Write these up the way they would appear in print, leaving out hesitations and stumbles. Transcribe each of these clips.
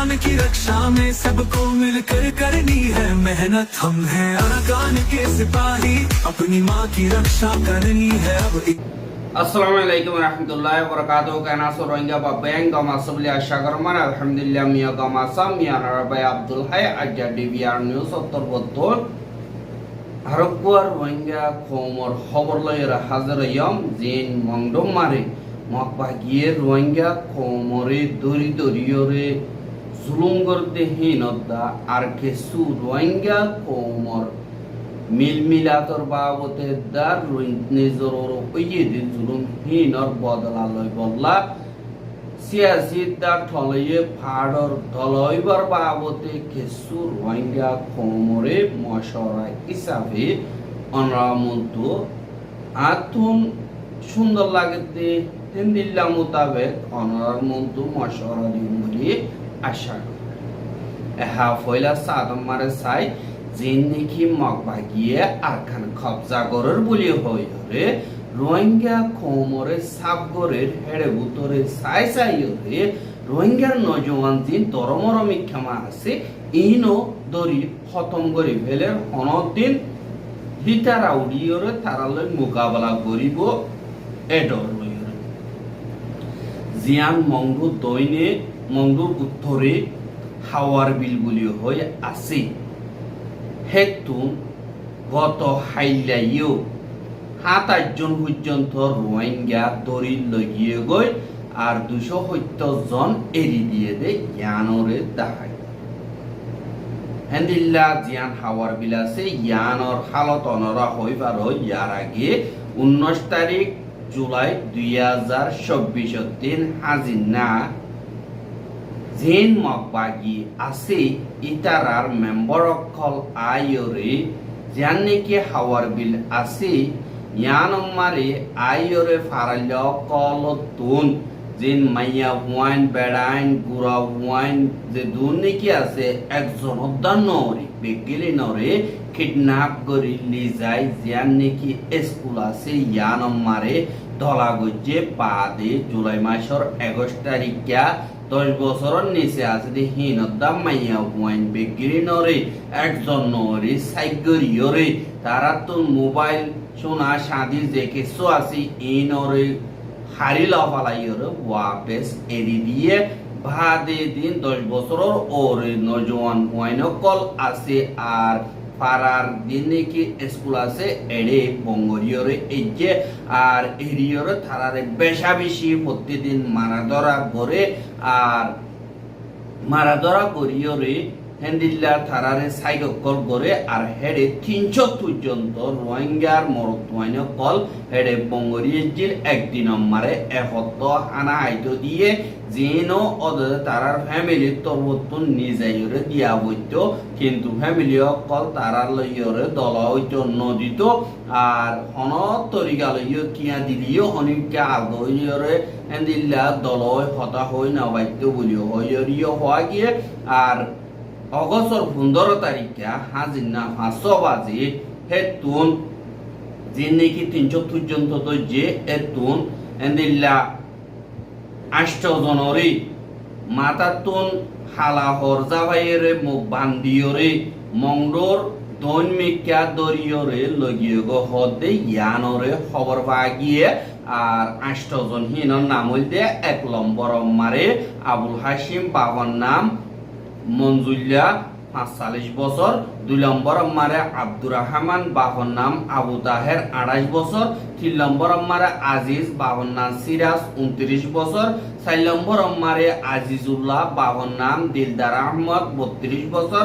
अरकान की रक्षा में सबको मिलकर करनी है मेहनत। हम हैं अरकान के सिपाही, अपनी माँ की रक्षा करनी है अब। আসসালামু আলাইকুম রাহমাতুল্লাহি ওয়া বারাকাতুহু কেনা সো রোহিঙ্গা বা ব্যাং গামা সবলি আশা করমান আলহামদুলিল্লাহ মিয়া গামা সাম মিয়া রাবাই আব্দুল হাই আজা ডিবিআর নিউজ উত্তর বত্তর আরবুয়ার রোহিঙ্গা খমর খবর লয়রা হাজার ইয়ম জিন মংডম মারে মকবাগিয়ে রোহিঙ্গা খমরে দরি দরিয়রে জুলুম করতে হিনদা আর কেসু রোহিঙ্গা খমর মিলমিলাতর বাবতে দার নিজর ওইয়েদি জুলুম হিনর বদলালয় বললা সিয়াসি দার ঠলয়ে ফাড়র দলয়বার বাবতে কিছু রোহিঙ্গা খমরে মশরা হিসাবে অনরামন্ত আতুন সুন্দর লাগতে হিন্দিল্লা মোতাবেক অনরামন্ত মশরা দিন বলে আশা করে এহা ফয়লা সাদম মারে সাই জিন্দিকি মকবাগিয়ে আরখান কবজা করার বলি হইরে রোহিঙ্গা খমরে সাবগরের হেড়ে বুতরে সাই সাইরে রোহিঙ্গার নজওয়ান জিন তরমরমি ক্ষমা আছে ইনো দরি খতম করে ফেলে হনদিন হিতারা উড়িয়রে তারালে মোকাবেলা করিব এডর লইরে জিয়ান মংডু দইনে মংডুর উত্তরে হাওয়ার বিল বলি হই আছে হেতুন গত হাইলাইও ২৭ জন পর্যন্ত রোহিঙ্গা দরি লগিয়ে গই আর ২৭০ জন এরি দিয়ে দে ইয়ানরে দাহাই হেন্দিল্লা জিয়ান হাওয়ার বিলাসে ইয়ানর হালত অনরা হইবার ইয়ার আগে ১৯ তারিখ জুলাই ২০২৪ দিন হাজিনা জিন মকবাগি আছে ইতারার মেম্বার অকল আইয়রে জানেকি হাওয়ার বিল আছে ইয়ানমারে আইয়রে ফারাল অকল তুন জিন মাইয়া ওয়াইন বেড়াইন গুড়া ওয়াইন যে দুর্নীতি আছে একজন অদ্দানরে বেগিলে নরে কিডন্যাপ করি লি যায় জানেকি স্কুল আছে ইয়ানমারে ধলা গজ্জে পা দে জুলাই মাসের ২১ তারিখা ১০ বছরের নিচে আছে যে হিনদাম মাইয়া ওয়াইন বেগিরি নরে একজন নরে সাইগরিয়রে তারা তো মোবাইল সোনা শাদি যে কিছু আছে এই নরে হারি লাফালাইয়রে ওয়াপেস এরি দিয়ে ভাদে দিন ১০ বছরের ওরে নজওয়ান ওয়াইন কল আছে আর পারার দিনে কি স্কুল আছে এড়ে বঙ্গরিয়রে এই যে আর এরিয়রে থারারে বেশা বেশি প্রতিদিন মারা ধরা করে আর মারা ধরা করিয়রে হেন্দিল্লা থারারে সাইকল করে আর হেডে ৩০০ পর্যন্ত রোহিঙ্গার মরত ওয়াইন কল হেডে বঙ্গরিয়ের জিল একদিন মারে ৭১ হানা আইতো দিয়ে যেনো ওদের তারার ফ্যামিলি তরবতুন নিজাইরে দিয়া বইতো কিন্তু ফ্যামিলি অকল তারার লইয়রে দল হইতো নদীত আর হন তরিকা লইয় কিয়া দিলিও অনেকটা আগইরে হেন্দিল্লা দল হতা হই না বাইতো বলিও হইরিও হওয়া গিয়ে আর অগস্টর ১৫ তারিখে হাজিনা ৫০০ বাজে হেতুন যে নাকি ৩০০ পর্যন্ত তো যে এতুন হেন্দিল্লা ৮ জনরে মাতাতুন হালা হরজা ভাইয়েরে মুখ বান্দিয়রে মংডোর দৈনমিকা দরিয়রে লগিয়ে গো হদে ইয়ানরে খবর পাগিয়ে আর ৮ জন হিনর নাম হইতে ১ নম্বর মারে আবুল হাসিম বাবার নাম মঞ্জুল্লা ৪৫ বছর ২ নম্বর মারে আব্দুর রহমান বাবার নাম আবু তাহের ২৮ বছর ৩ নম্বর মারে আজিজ বাবার নাম সিরাজ ২৯ বছর ৪ নম্বর মারে আজিজুল্লাহ বাবার নাম দিলদার আহমদ ৩২ বছর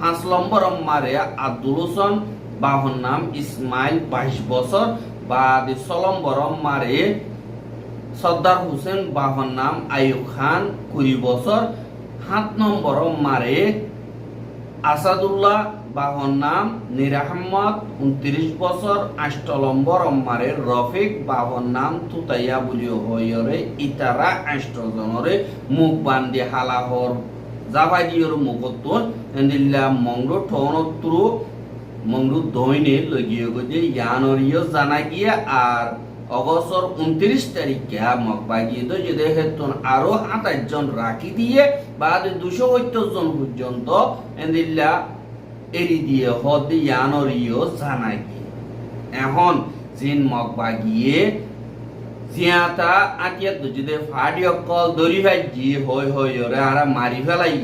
৫ নম্বর মারে আব্দুল হোসেন বাবার নাম ইসমাইল ২২ বছর বা ৬ নম্বর মারে সর্দার হোসেন বাবার নাম আইয়ুব খান ২০ বছর ৭ নম্বর মারে আসাদুল্লাহ বাবার নাম নির আহমদ ২৯ বছর ৮ নম্বর মারে রফিক বাবার নাম তুতাইয়া বলিও হইরে ইতারা ৮ জনরে মুখ বান্ধি হালাহর জাভাদিয়র মুখতন এন্দিল্লা মংডু ঠনত্রু মংডু দইনে লগিয়ে গজে ইয়ানরিয় জানা গিয়া আর অগস্টর 29 তারিখে মগবাগি যদি হেতুন আরো 28 জন রাখি দিয়ে বাদ 270 জন পর্যন্ত এন্দিল্লা এরি দিয়ে হদ ইয়ানরিও জানাই এখন জিন মগবাগিয়ে জিয়াতা আতিয়াত যদি ফাডিও কল দরি ভাই জি হই ওরে আর মারি ফেলাই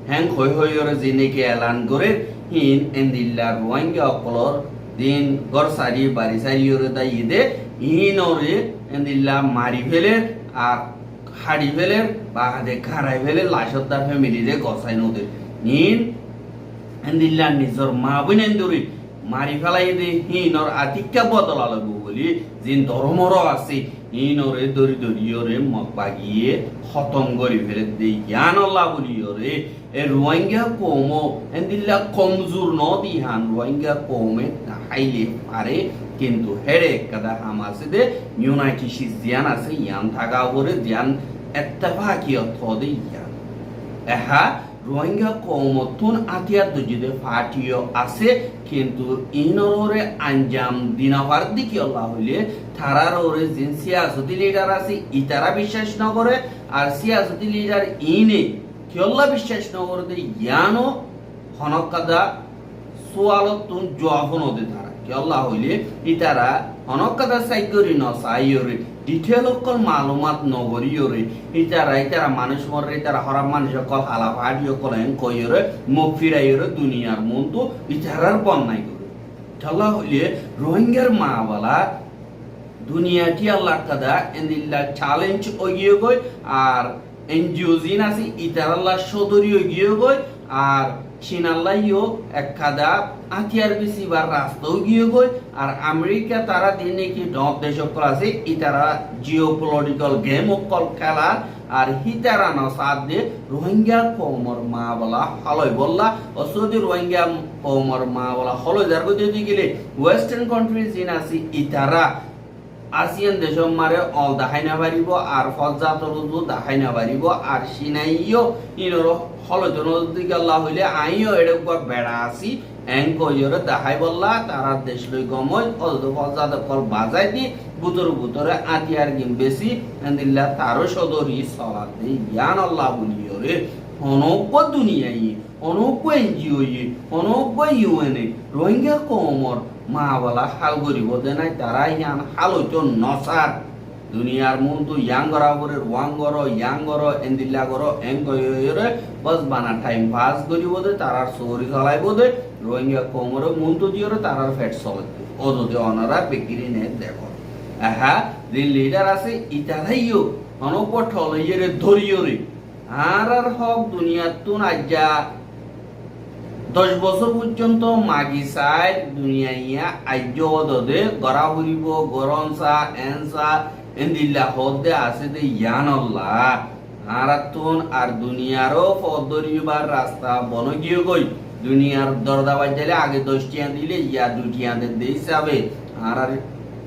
হ্যাং হই ওরে জিনেকে এলান করে হিন এন্দিল্লা রোহিঙ্গা অকলর দিন গড় সারি বাড়ি সারি ওরে দাই দে হিন ওরে এন্দিল্লা মারি ফেলে আর হাড়ি ফেলে বা হাতে খারাই ফেলে লাশদার ফ্যামিলি রে গসাই নদে হিন এন্দিল্লা নিজর মা বোন দরি মারি ফেলাই দে হিনর আতিক্কা বদলা লাগবো বলি জিন ধর্মর আছে হিনরে দরি দরিয়রে মগবাগিয়ে খতম করি ফেলে দে জ্ঞান আল্লাহ বলিয়রে এ রোহিঙ্গা কম এন্দিল্লা কমজোর ন দিহান রোহিঙ্গা কমে হাইলে পারে কিন্তু হেরে কাদা হামাসে দে ইউনাইটেড জিয়ান আছে ইয়ান থাকা করে জিয়ান এত্তেফাকিয়ত হদে ইয়ান এহা রোহিঙ্গা কমতুন আতিয়াত যদি ফাটিও আছে কিন্তু ইনরে আঞ্জাম দিনাবার দিকে আল্লাহ হইলে থারার ওরে জিন সিয়াসতি লিডার আছে ইতারা বিশ্বাস না করে আর সিয়াসতি লিডার ইনে কি আল্লাহ বিশ্বাস না করে ইয়ানো হনকাদা সোয়ালতুন জবাব নদে তারা কি আল্লাহ হইলে ইতারা হনকাদা সাইকরি ন সাইয়রে ডিটেল অকল মালুমাত নগরিয়রে ইতারা মানুষ মরে ইতারা হরাম মানুষ অকল হালা ফাড়ি অকল এন কইরে মুখ ফিরাইরে দুনিয়ার মন্তু ইতারার বন্যাই করে আল্লাহ হইলে রোহিঙ্গার মা বলা দুনিয়াটি আল্লাহ কাদা এন্দিল্লা চ্যালেঞ্জ ওগিয়ে গই আর এনজিও জিন আছে ইতার আল্লাহ সদরি ওগিয়ে গই আর চীন আল্লাহও একখাদা আতিয়ার বেশি বার রাস্তাও গিয়ে গই আর আমেরিকা তারা দিনে কি ডব দেশ সকল আছে ইতারা জিওপলিটিক্যাল গেম অকল খেলা আর হিতারা না সাথ দিয়ে রোহিঙ্গা কমর মা বলা হলই বললা অসদি রোহিঙ্গা কমর মা বলা হলই যার যদি গেলে ওয়েস্টার্ন কান্ট্রি জিন আছে ইতারা আসিয়ান দেশ মারে অল দেখাই না পারিব আর ফজাতর দেখাই না পারিব আর সিনাইও ইনর হলজন দিকে আল্লাহ হইলে আইও এড়ে বেড়া আসি এঙ্কইরে দেখাই বললা তারা দেশ লই গমই অল ফজাত কল বাজাই দি বুতরে আতিয়ার গিম বেশি এন্দিল্লা তারও সদরি সলাত দেই জ্ঞান আল্লাহ বলিওরে অনব্য দুনিয়াই অনব্য এনজিও অনব্য ইউএনএ রোহিঙ্গা কমর মা বলা হাল করিব দে নাই তারা ইয়ান হাল হইতো নসার দুনিয়ার মন্তু ইয়াং গরা করে ওয়াং গর ইয়াং গর এন্দিল্লা গর এং কইরে বস বানা টাইম পাস করিব দে তারার সরি চলাইব দে রোহিঙ্গা কমর মন্তু দিয়রে তারার ফেট চলে ওদতে অনারা বিক্রি নে দেখো আহা যে লিডার আছে ইতারাইও অনব্য ঠলইরে ধরিয়রে আর হক দুনিয়ার তুন আজ্জা 10 বছর পর্যন্ত মাগি সাইড দুনিয়াইয়া আজ্য দদে গরা হরিব গরনসা এনসা এন্দিল্লা হদে আছে দে ইয়ানাল্লাহ আরাতুন আর দুনিয়ারও পদরিবার রাস্তা বনগিয়ে গই দুনিয়ার দরদা বাজালে আগে 10 টিয়া দিলে ইয়া 2 টিয়া দে হিসাবে আর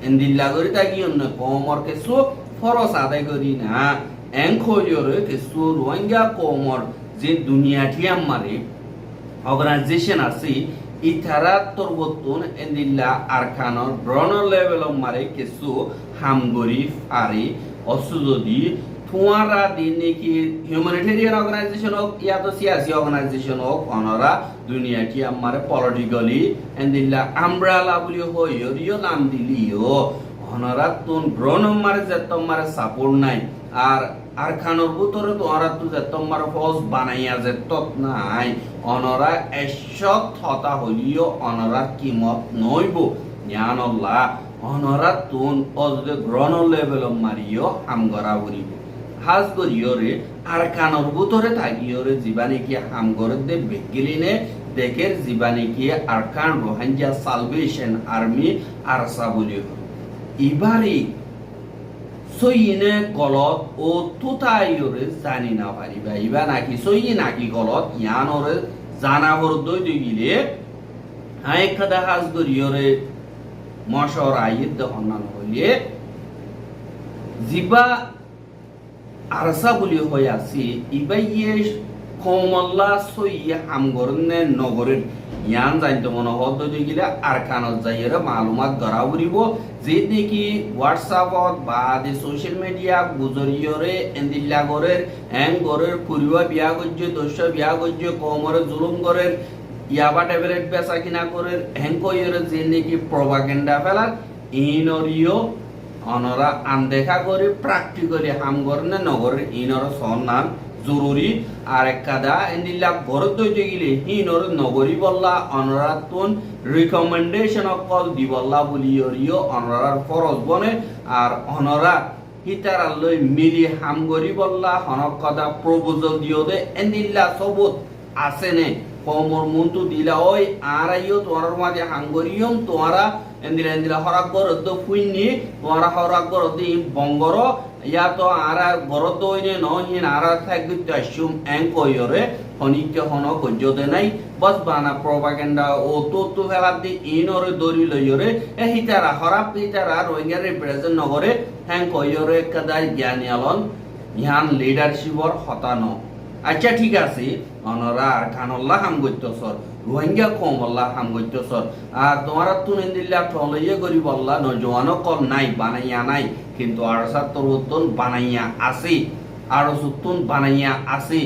এন্দিল্লা করি তাকি অন্য কমর কিছু ফরস আদায় করি না এং খোজরে কিছু রোহিঙ্গা কমর যে দুনিয়াটি আমারে অর্গানাইজেশন আছে ইতারা তরবতুন এন্দিল্লা আরকানর ব্রনর লেভেল মারে কিছু হামগরি ফারে অসুজদি থুয়ারা দিনে কি হিউম্যানিটেরিয়ান অর্গানাইজেশন হোক ইয়া তো সিয়াসি অর্গানাইজেশন হোক অনরা দুনিয়াটি আমারে পলিটিক্যালি এন্দিল্লা আমব্রেলা বলি হইও নাম দিলিও অনরা তুন ব্রনর মারে যে তোমারে সাপোর্ট নাই আর আরকানর ভিতরে তোরা তো যে তোমার ফজ বানাইয়া যে তত নাই অনরা এসত হতা হলিও অনরা কিমত নইব জ্ঞান আল্লাহ অনরা তুন অজদে গ্রহণ লেভেল মারিও হামগরা করিব হাজ করিওরে আরকানর ভিতরে থাকিওরে জীবানে কি হামগরে দে বেগিলিনে দেখের জীবানে কি Arakan Rohingya Salvation Army ARSA বলিও ইবারে সইনে গলত ও তুতাইরে জানি না পারিবা ইবা নাকি সই নাকি গলত ইয়ানরে জানাবর দই দিলে হাই খাদা হাজ গরিয়রে মশর আইত দহনান হইলে জিবা আরসা বলি হই আছে ইবাইয়ে কমল্লা সইয়ে হামগরনে নগরের ইয়ান জানতে মনে হত গিলা আর কানত যাইয়ের মালুমাত গড়া উড়িব যে দেখি হোয়াটসঅ্যাপত বা সোশ্যাল মিডিয়া গুজরিয়রে এন্দিল্লা গরের হ্যাং গরের ফুরিবা বিয়া গজ্য দস্য বিয়া গজ্য কমরে জুলুম গরের ইয়াবা ট্যাবলেট বেচা কিনা করের হ্যাং কইয়ের যে নাকি প্রপাগান্ডা ফেলার ইনরিও অনরা আনদেখা করে প্র্যাকটিক্যালি হামগরনে নগরের ইনর সন্ধান জরুরি আর কাদা এন্দিল্লা ঘরত দইতে গিলে হিনর নগরী বল্লা অনরাতুন রিকমেন্ডেশন কল দি বল্লা বলিয়রিও অনরার ফরজ বনে আর অনরা হিতারালই মিলি হামগরি বল্লা হনক কাদা প্রপোজাল দিও দে এন্দিল্লা সবত আসেনে কমর মুন্তু দিলা ওই আরাইও তোমার মাঝে হাঙ্গরিয়ম তোমারা এন্দিলা হরাক গরদ ফুইনি তোমারা হরাক গরদ বঙ্গর ইয়া তো আরা গরদ ওইনে নহিন আরা থাকবি তাসুম এঙ্কয়রে হনিকে হন কজ্জতে নাই বস বানা প্রপাগান্ডা ও তো ফেলা দি ইনরে দরি লইরে এ হিতারা হরাপ হিতারা রোহিঙ্গা রিপ্রেজেন্ট নগরে হ্যাঙ্কয়রে কাদাই জ্ঞানী আলন ইহান লিডারশিপর হতানো আচ্ছা ঠিক আছে অনরা আর খানল্লাহ হাম গইতসর রোহিঙ্গা কমল্লাহ হাম গইতসর আর তোমারা তুনে দিল্লা টলইয়ে গরিব আল্লাহ নজওয়ানো কল নাই বানাইয়া নাই কিন্তু আর সাতরুতুন বানাইয়া আছে আর সুতুন বানাইয়া আছে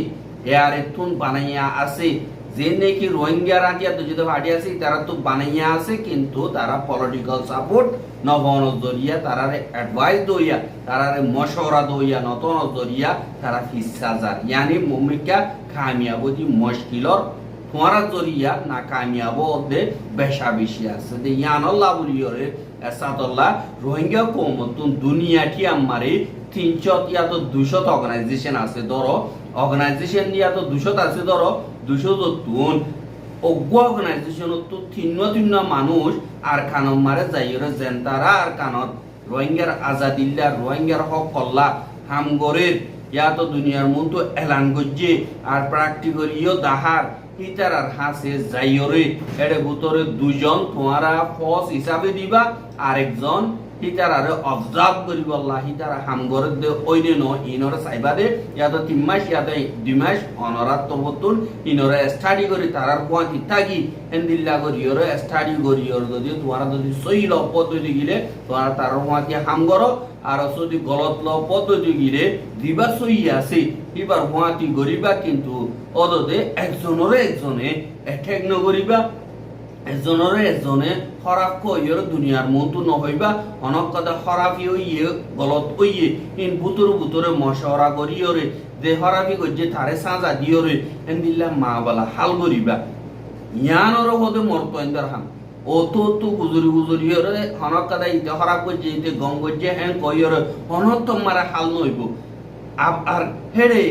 এয়ারে তুন বানাইয়া আছে যে নাকি রোহিঙ্গা রাজিয়া তো যদি ভাড়ি আছে তারা তো বানাইয়া আছে কিন্তু তারা পলিটিক্যাল সাপোর্ট নবন জরিয়া তারারে অ্যাডভাইস দইয়া তারারে মশওরা দইয়া নতন জরিয়া তারা ফিসাজার ইয়ানি মুমিকা কামিয়াবদি মুশকিলর তোমারা জরিয়া না কামিয়াব দে বেশা বেশি আছে দে ইয়ানাল্লাহ বলিয়রে এসাদুল্লাহ রোহিঙ্গা কমতুন দুনিয়াটি আমারে 300 ইয়া তো 200 অর্গানাইজেশন আছে ধরো অর্গানাইজেশন দিয়া তো 200 আছে ধরো 200 তো তুন অজ্ঞ অর্গানাইজেশন তো তিন্ন মানুষ আর কানম মারে যাইরে জেন্তারা আর কানত রোহিঙ্গার আজাদিল্লা রোহিঙ্গার হক কল্লা হামগরের ইয়া তো দুনিয়ার মন তো এলান গজ্জে আর প্র্যাকটিক্যালিও দাহার হিতারার হাসে যাইরে এর ভিতরে দুজন তোমারা ফস হিসাবে দিবা আরেকজন হিতারারে অবজার্ভ করিব আল্লাহ হিতারা হামগরে দে ওইনে ন ইনরে সাইবা দে ইয়া তো 3 মাস ইয়া তো 2 মাস অনরাত তবতুন ইনরে স্টাডি করি তারার কোয়ান্টি থাকি এন্দিল্লা করিয়রে স্টাডি করিয়র যদি তোমারা যদি সহি ল পদ্ধতি গিলে তোমারা তারার কোয়ান্টি হামগর আর যদি গলত ল পদ্ধতি গিলে দিবা সহি আছে এবার কোয়ান্টি গরিবা কিন্তু অদদে একজনে এঠেক নগরিবা এজনরে এজনে খরাপ কইর দুনিয়ার মন্তু নহইবা অনক কথা খরাপি হইয়ে গলত হইয়ে ইন বুতরে মশওরা করিয়রে যে খরাপি গজ্জে তারে সাজা দিয়রে এন্দিল্লা মা বালা হাল করিবা ইয়ানর হদে মরত এন্দার হাম ও তো গুজরিয়রে অনক কথা ইতে খরাপ গজ্জে ইতে গম গজ্জে হেন কইয়রে অনক তোমার হাল নইব আর হেরে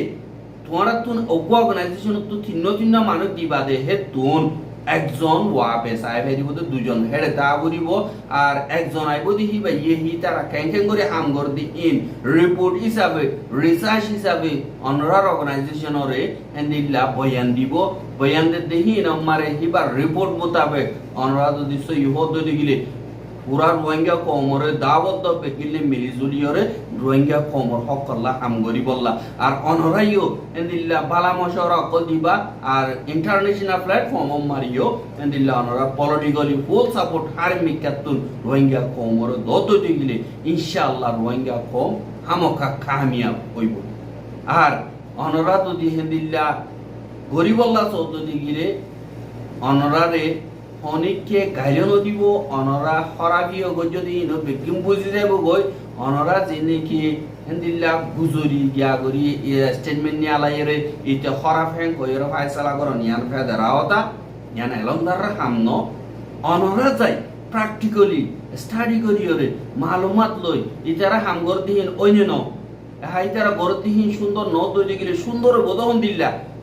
তোমার তুন অর্গানাইজেশন তো তিন্ন মানুষ দিবা দে হে তুন একজন ওয়াপে সাহেব হেরিব তো দুজন হেডে তা বলিব আর একজন আইব দেখি বা হি তারা ক্যাং করে হাম কর দি ইন রিপোর্ট হিসাবে রিসার্চ হিসাবে অনরার অর্গানাইজেশনরে এন্দিল্লা বয়ান দিব বয়ান দে দেখি নমারে হিবার রিপোর্ট মোতাবেক অনরা যদি সই হদ দিলে পুরা রোহিঙ্গা কমরে দাওয়াত পেকিলে মিলিজুলিয়রে রোহিঙ্গা কমর হক আল্লাহ হাম গরিবল্লাহ আর অনরাইও এন্দিল্লা বালা মশওরা কল দিবা আর ইন্টারন্যাশনাল প্ল্যাটফর্ম মারিও এন্দিল্লা অনরা পলিটিক্যালি ফুল সাপোর্ট হারমিকাতুন রোহিঙ্গা কমর দত দিলে ইনশাআল্লাহ রোহিঙ্গা কম হামকা কামিয়াব হইব আর অনরা যদি হেন্দিল্লা গরিবল্লাহ চৌধুরী গিরে অনরারে অনেককে গাইলেন দিব অনরা হরাবিও যদি বেকিম বুঝি যাব গই অনরা যে কি হেন্দিল্লা গুজরি গিয়া করি স্টেটমেন্ট নিয়ে আলাইরে ইতে হরাফ হ্যাং কইর ফাইসালা করো নিয়ান ফেদারাওতা নিয়ান এলংদার হামন অনরা যাই প্র্যাকটিক্যালি স্টাডি করিয়রে মালুমাত লই ইতারা হামগর দিহিন অইনে ন হাই তারা গরতিহীন সুন্দর নদ দইতে গেলে সুন্দর হবো তো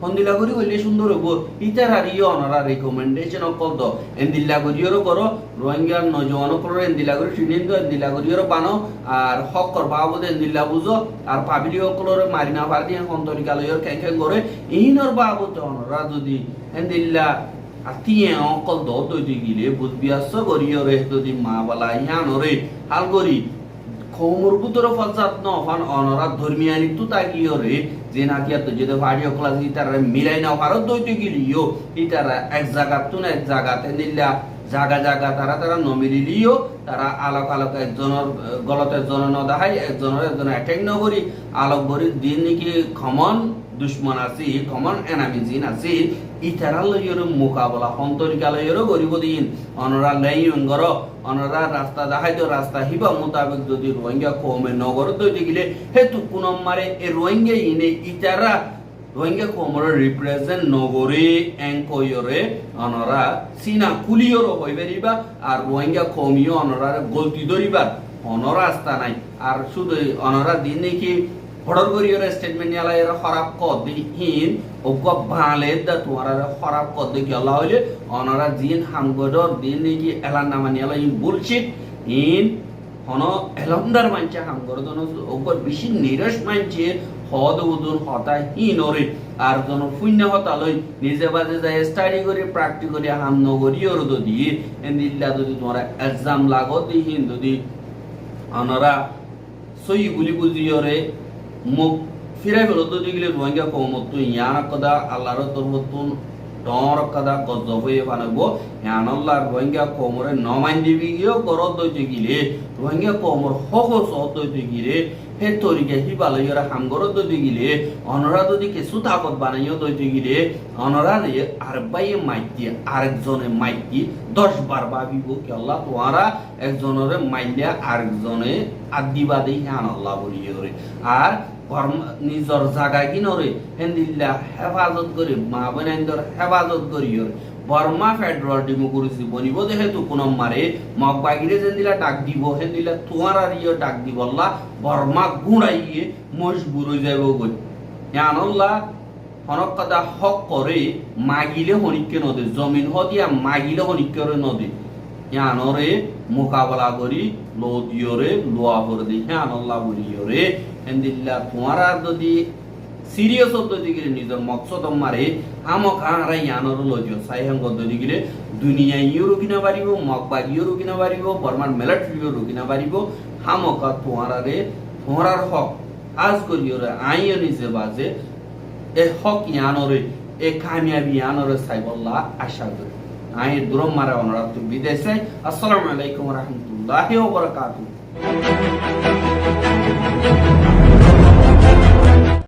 হন্দিলা করি হইলে সুন্দর হবো ইতারা রিও অনারা রেকমেন্ডেশন অকল দ এন্দিল্লা করিয়রও করো রোহিঙ্গার নজওয়ান করো এন্দিল্লা করি ট্রেনিং দো এন্দিল্লা করিয়রও বানো আর হক কর বাবু এন্দিল্লা বুঝো আর পাবলি অকলর মারিনা পারদি হন্তরিকা লইয়র ক্যাং করে ইনর বাবু তো অনারা যদি এন্দিল্লা আতিয়ে অকল দ দইতে গেলে বুঝবিয়াস করিয়রে যদি মা বালা ইহানরে হাল করি কৌমর ভিতরে ফজাত নহন অনরা ধর্মিয়ানি তু তাগিয়রে যে নাকি এত যদি ভাড়িও ক্লাস ইতারা মিলাই না ভারত দইতে গিলিও ইতারা এক জায়গা তুন এক জায়গাতে নিলা জায়গা জায়গা তারা নমিলিও তারা আলোক আলোক একজনের গলতে জন নদাহাই একজনের অ্যাটেক নগরি আলোক বরি দিন নাকি কমন দুশ্মন আছে কমন এনামি জিন আছে ইতারা লইয়ের মোকাবেলা হন্তরিকা লইয়ের গরিব দিন অনরা লাইয়ঙ্গর অনরা রাস্তা দেখাই তো রাস্তা হিবা মোতাবেক যদি রোহিঙ্গা কমে নগর দইতে গেলে হেতু কোন মারে এ রোহিঙ্গা ইনে ইতারা রোহিঙ্গা কমর রিপ্রেজেন্ট নগরে এঙ্কয়রে অনরা সিনা কুলিয়র হইবেরিবা আর রোহিঙ্গা কমিও অনরা গলতি ধরিবা অনরা রাস্তা নাই আর শুধু অনরা দিন নাকি হড়র করিয়র স্টেটমেন্ট নিয়ালা এরা খরাব কদ দিন ওগো ভালে দা তোমারা খরাব কদ দেখি আল্লাহ হইলে অনরা জিন হামগডর দিন নাকি এলান নামা নিয়ালা ইন বুলশিট ইন হন এলমদার মানছে হামগর দন ওগো বেশি নিরস মানছে হদ উদুন হতা হিনরে আর জন শূন্য হতা লই নিজে বাজে যায় স্টাডি করে প্র্যাকটিস করে হাম নগরি ওর যদি এন্দিল্লা যদি তোমরা এক্সাম লাগো দিহিন যদি অনরা সই গুলি বুঝিয়রে মুখ ফিরাই ফেলো তো দিগলে রোহিঙ্গা কমত তো ইয়ান কদা আল্লাহর তরফতুন ডর কদা গজব হয়ে বানাবো ইয়ান আল্লাহ রোহিঙ্গা কমরে নমাইন দিবি গিয়ে গরদ দইতে গিলে রোহিঙ্গা কমর হক সহ দইতে গিলে হে তরিকে হিবালয়রা হামগরদ দইতে গিলে অনরা যদি কিছু তাকত বানাইও দইতে গিলে অনরা আর বাইয়ে মাইতি আরেকজনে মাইতি 10 বার ভাবিব কি আল্লাহ তোরা একজনের মাইলিয়া আরেকজনে আদিবাদী ইয়ান আল্লাহ বলিয়ে আর নিজর জায়গায় কিনরে হেন্দিল্লা হেফাজত করি মা বোনেন্দর হেফাজত করিয়র বর্মা ফেডারেল ডেমোক্রেসি বনিব যেহেতু কোন মারে মগ বাগিরে যেদিলা ডাক দিব হেন্দিলা তোমার আর ইয়ে ডাক দিব আল্লাহ বর্মা গুড়াইয়ে মজবুর হয়ে যাইব গই ইয়ানল্লাহ হনক কথা হক করে মাগিলে হনিকে নদী জমিন হদিয়া মাগিলে হনিকে নদী ইয়ানরে মোকাবেলা করি লো দিয়রে লোয়া করে দি ইয়ানল্লাহ বলিয়রে হেন্দিল্লা তোমারা যদি সিরিয়াস হতে দিগিরে নিজের মকসদ মারে আমক আরা ইয়ানর লজিও সাইহাঙ্গ দদি গিরে দুনিয়া ইউরো কিনা পারিব মকবাগ ইউরো কিনা পারিব বর্মান মিলিটারি ইউরো কিনা পারিব হামকা তোমারারে তোমার হক আজ করিওরে আইও নিজে বাজে এ হক ইয়ানরে এ কামিয়াবি ইয়ানরে সাইবল্লাহ আশা করি আই দুরম মারে অনরাত বিদেশে আসসালামু আলাইকুম ওয়া রাহমাতুল্লাহি ওয়া বারাকাতুহু